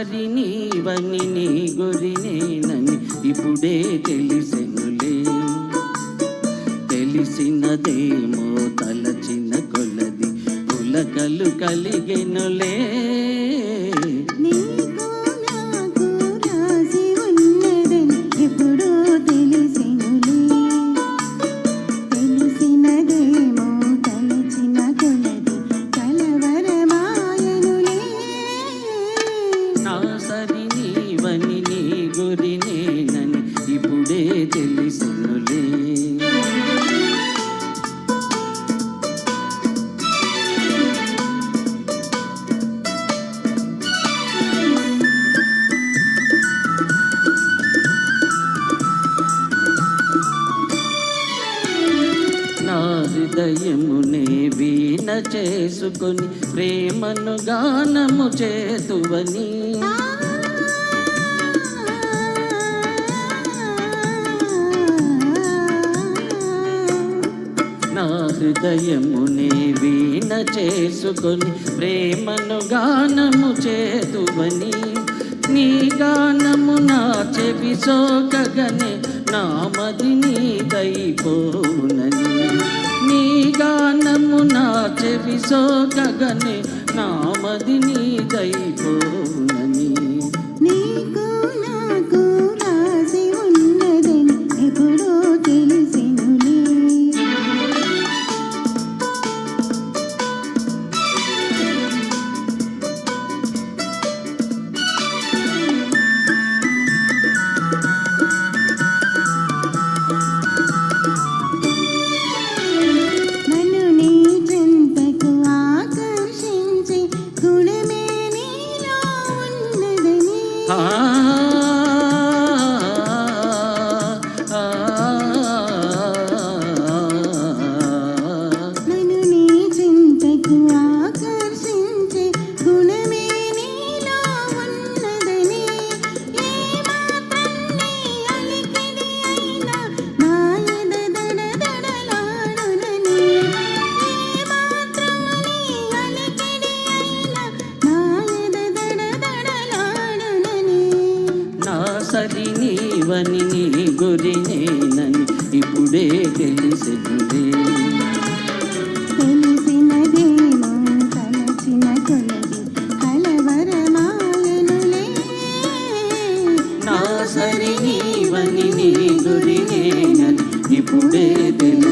సరి నీవని నీ గురినేనని ఇప్పుడే తెలిసెనులే. తెలిసినదేమో తలచిన కొలది పులకలు కలిగెనులే. సరి నీవని నీ గురినేనని ఇప్పుడే తెలిసెనులే. నా హృదయమునే వీణ చేసుకొని ప్రేమను గానము చేతువని. నా హృదయమునే వీణ చేసుకొని ప్రేమను గానము చేతువని. నీ గానము నా చెవి సోకగనే నామది నీదైపోనని. నీ గానము నా చెవి సోకగనే నామది నీదైపోనని. నీకు నాకు రాసి ఉన్నదని ఎప్పుడో తెలిసినులే. నన్ను నీ చింతకు ఆకర్షించే గుణమే నీలో ఉన్నదని. ఏ మాత్రం నీ అలికిడి అయినా నా ఎద దడదడలాడునని. ఏ మాత్రం నీ అలికిడి అయినా నా ఎద దడదడలాడునని. నా సరి నీవని నీ గురినేనని ఇప్పుడే తెలిసెనులే. తెలిసినదేమో తలచిన కొలది కలవరమాయనులే. నా సరి నీవని నీ గురినేనని ఇప్పుడే తెలిసెనులే.